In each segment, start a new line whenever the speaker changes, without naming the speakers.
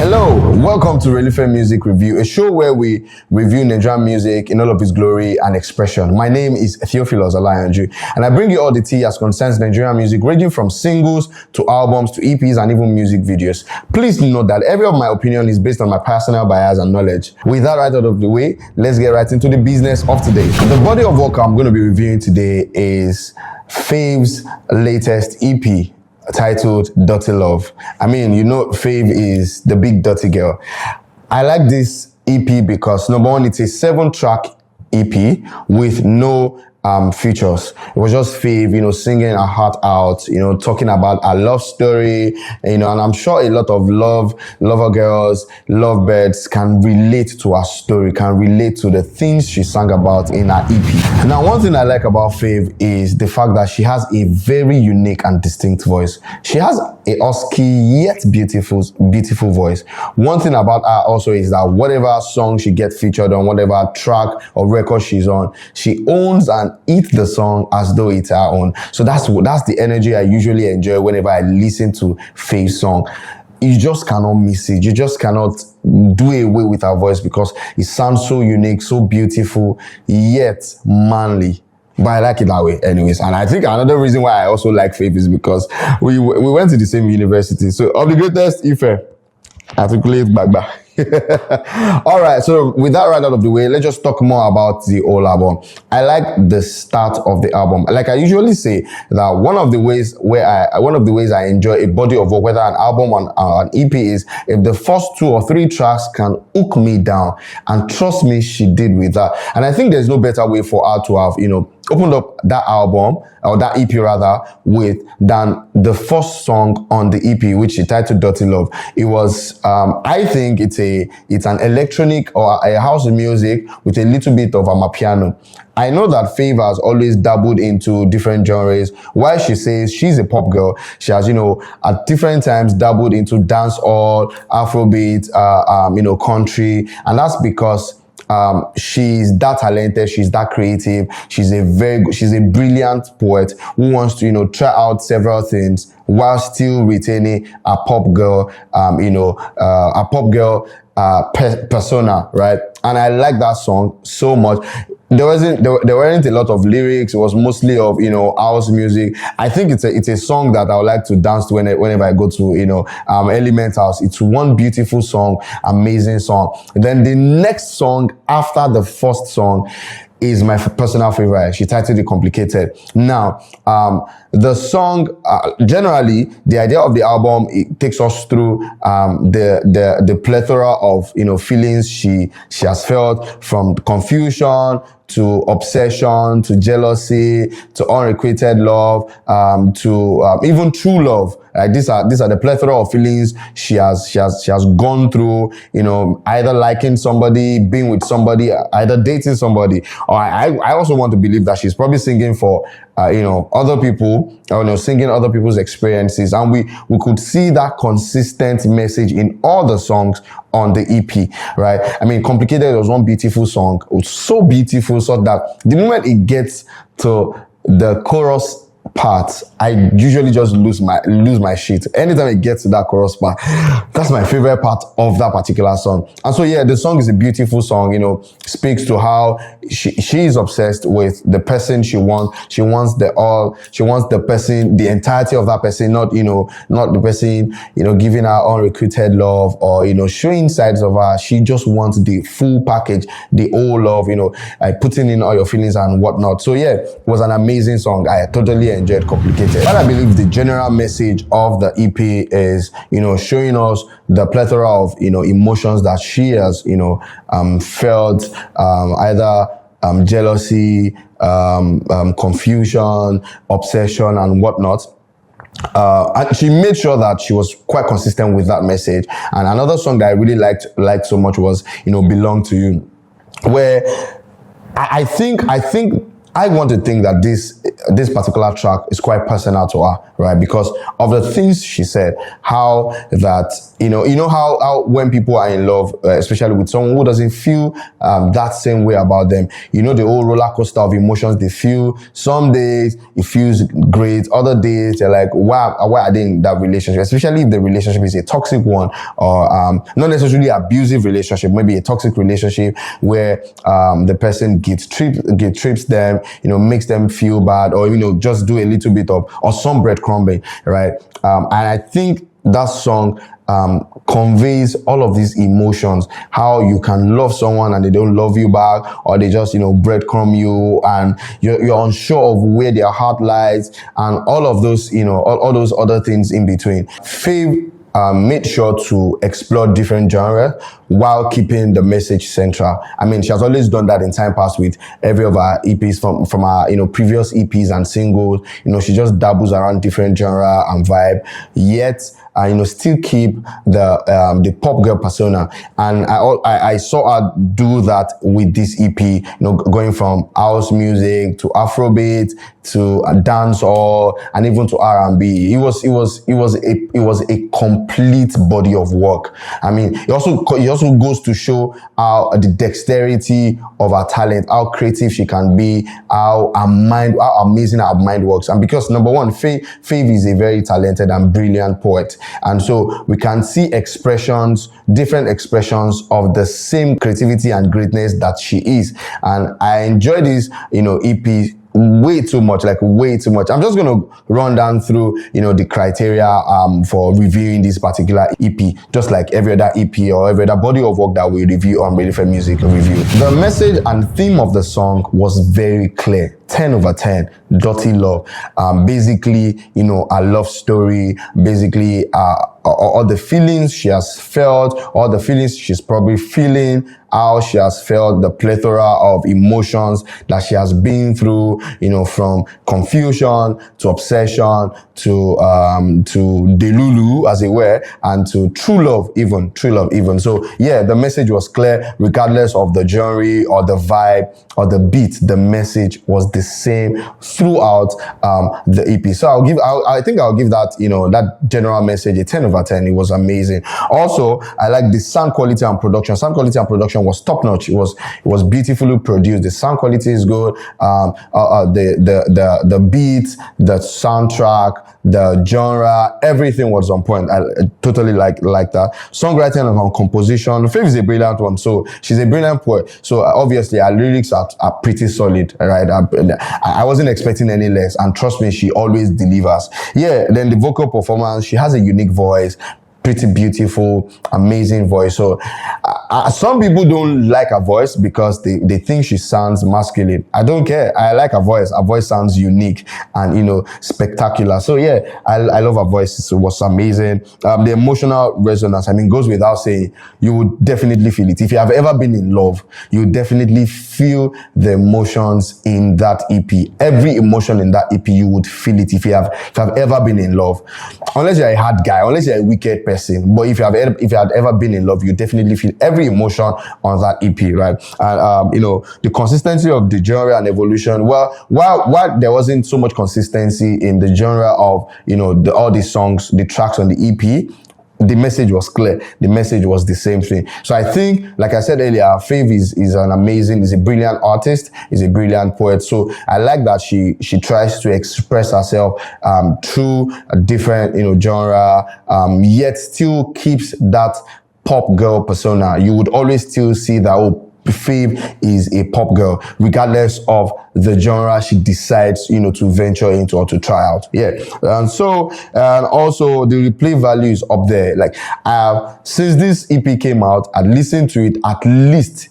Hello, welcome to Relufe Music Review, a show where we review Nigerian music in all of its glory and expression. My name is Theophilus Olayanju, and I bring you all the tea as concerns Nigerian music, ranging from singles to albums to EPs and even music videos. Please note that every of my opinion is based on my personal bias and knowledge. With that right out of the way, let's get right into the business of today. The body of work I'm going to be reviewing today is Fave's latest EP, titled Dutty Love. I mean, you know, Fave is the big Dutty girl. I like this EP because number one, it's a 7-track EP with no features. It was just Fave, you know, singing her heart out, you know, talking about a love story, you know, and I'm sure a lot of lover girls, lovebirds can relate to her story, can relate to the things she sang about in her EP. Now, one thing I like about Fave is the fact that she has a very unique and distinct voice. She has a husky yet beautiful voice. One thing about her also is that whatever song she gets featured on, whatever track or record she's on, she owns and eats the song as though it's her own. So that's the energy I usually enjoy whenever I listen to Fave's song. You just cannot miss it. You just cannot do away with her voice because it sounds so unique, so beautiful, yet manly. But I like it that way anyways. And I think another reason why I also like Fave is because we went to the same university. So of the greatest Ife, articulate Bagba. All right, so with that right out of the way, let's just talk more about the whole album. I like the start of the album. Like I usually say that one of the ways I enjoy a body of work, whether an album or an EP, is if the first 2 or 3 tracks can hook me down. And trust me, she did with that. And I think there's no better way for her to have, you know, opened up that album, or that EP rather, than the first song on the EP, which she titled Dutty Love. It was, I think it's an electronic or a house music with a little bit of amapiano. I know that Fave has always dabbled into different genres. While she says she's a pop girl, she has, you know, at different times dabbled into dancehall, Afrobeats, you know, country, and that's because she's that talented, she's that creative, she's a brilliant poet who wants to, you know, try out several things while still retaining a pop girl, persona, right? And I like that song so much. There weren't a lot of lyrics. It was mostly of, you know, house music. I think it's a song that I would like to dance to whenever I go to, you know, Element House. It's one beautiful song, amazing song. Then the next song after the first song is my personal favorite. She titled it Complicated. Now, the song, generally, the idea of the album, it takes us through the plethora of, you know, feelings she has felt, from confusion to obsession to jealousy to unrequited love, to even true love. These are the plethora of feelings she has gone through, you know, either liking somebody, being with somebody, either dating somebody. Or I also want to believe that she's probably singing for you know, other people, or, you know, singing other people's experiences, and we could see that consistent message in all the songs on the EP, right? I mean, Complicated was one beautiful song. It was so beautiful, so that the moment it gets to the chorus part, I usually just lose my shit. Anytime it gets to that chorus part, that's my favorite part of that particular song. And so yeah, the song is a beautiful song, you know, speaks to how she is obsessed with the person she wants. She wants the person, the entirety of that person, not the person, you know, giving her unrequited love or, you know, showing sides of her. She just wants the full package, the whole love, you know, putting in all your feelings and whatnot. So yeah, it was an amazing song. I totally enjoyed Complicated. But I believe the general message of the EP is, you know, showing us the plethora of, you know, emotions that she has, you know, felt, either jealousy, confusion, obsession, and whatnot. And she made sure that she was quite consistent with that message. And another song that I really liked so much was, you know, Belong to You, where I want to think that this this particular track is quite personal to her, right? Because of the things she said, how that, you know how when people are in love, especially with someone who doesn't feel that same way about them, you know, the whole roller coaster of emotions they feel. Some days it feels great, other days they're like, why are they in that relationship? Especially if the relationship is a toxic one, or not necessarily abusive relationship, maybe a toxic relationship where the person guilt trips them, you know, makes them feel bad, or, you know, just do a little bit of, or some breadcrumbing, right? And I think that song conveys all of these emotions, how you can love someone and they don't love you back, or they just, you know, breadcrumb you, and you're unsure of where their heart lies, and all of those, you know, all those other things in between. Fave made sure to explore different genres while keeping the message central. I mean, she has always done that in time past with every of our EPs, from our, you know, previous EPs and singles. You know, she just dabbles around different genre and vibe, yet you know, still keep the pop girl persona. And I saw her do that with this EP, you know, going from house music to Afrobeats to dancehall and even to R&B. It was a complete body of work. I mean, it also goes to show how the dexterity of her talent, how creative she can be, how amazing her mind works. And because, number one, Fave is a very talented and brilliant poet. And so we can see different expressions of the same creativity and greatness that she is. And I enjoy this, you know, EP way too much. I'm just going to run down through, you know, the criteria for reviewing this particular EP, just like every other EP or every other body of work that we review on Relufe Music Review. The message and theme of the song was very clear. 10 over 10, Dutty love. Basically, you know, a love story, basically all the feelings she has felt, all the feelings she's probably feeling, how she has felt, the plethora of emotions that she has been through, you know, from confusion to obsession to delulu, as it were, and to true love even. So yeah, the message was clear regardless of the genre or the vibe or the beat. The message was the same throughout the EP. So I think I'll give that, you know, that general message a 10 over 10. It was amazing. Also, I like the sound quality and production. Sound quality and production was top notch. It was beautifully produced. The sound quality is good. The beats, the soundtrack, the genre, everything was on point. I totally like that. Songwriting and composition. Fave is a brilliant one. So she's a brilliant poet. So obviously her lyrics are pretty solid, right? I wasn't expecting any less, and trust me, she always delivers. Yeah, then the vocal performance, she has a unique voice, pretty beautiful, amazing voice. So some people don't like her voice because they think she sounds masculine. I don't care. I like her voice. Her voice sounds unique and, you know, spectacular. So yeah, I love her voice. It was amazing. The emotional resonance, I mean, goes without saying. You would definitely feel it. If you have ever been in love, you would definitely feel the emotions in that EP. Every emotion in that EP, you would feel it if you have ever been in love. Unless you're a hard guy, unless you're a wicked person. But if you had ever been in love, you definitely feel every emotion on that EP, right? And you know, the consistency of the genre and evolution. Well, while there wasn't so much consistency in the genre of, you know, all these songs, the tracks on the EP, the message was clear. The message was the same thing. So I think, like I said earlier, Fave is a brilliant artist, is a brilliant poet. So I like that she tries to express herself through a different, you know, genre, yet still keeps that pop girl persona. You would always still see that, oh, Fave is a pop girl, regardless of the genre she decides, you know, to venture into or to try out. Yeah. And so, and also the replay value is up there. Like, since this EP came out, I'd listened to it at least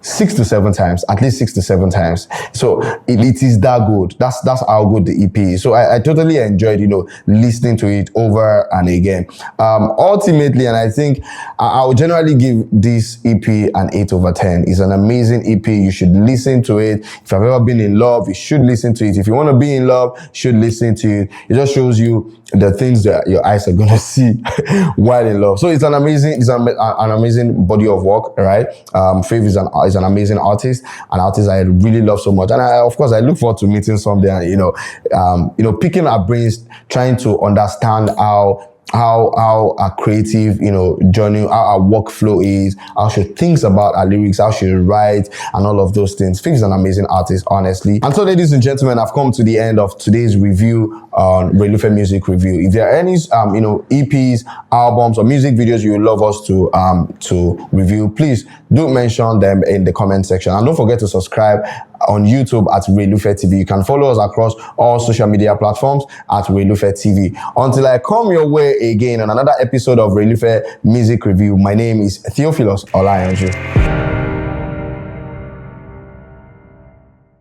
6 to 7 times, at least 6 to 7 times. So it is that good. That's how good the EP is. So I totally enjoyed, you know, listening to it over and again. Ultimately, and I think I would generally give this EP an 8 over 10. It's an amazing EP. You should listen to it. If you've ever been in love, you should listen to it. If you want to be in love, you should listen to it. It just shows you the things that your eyes are gonna see while in love. So it's an amazing body of work, right? Fave is an amazing artist, an artist I really love so much, and of course I look forward to meeting someday and picking our brains, trying to understand how our creative, journey, how our workflow is, how she thinks about her lyrics, how she writes, and all of those things. Fave is an amazing artist, honestly. And so, ladies and gentlemen, I've come to the end of today's review on Relufe Music Review. If there are any, EPs, albums, or music videos you would love us to review, please do mention them in the comment section. And don't forget to subscribe on YouTube at Relufe TV. You can follow us across all social media platforms at Relufe TV. Until I come your way again on another episode of Relufe Music Review, my name is Theophilus Olayanju.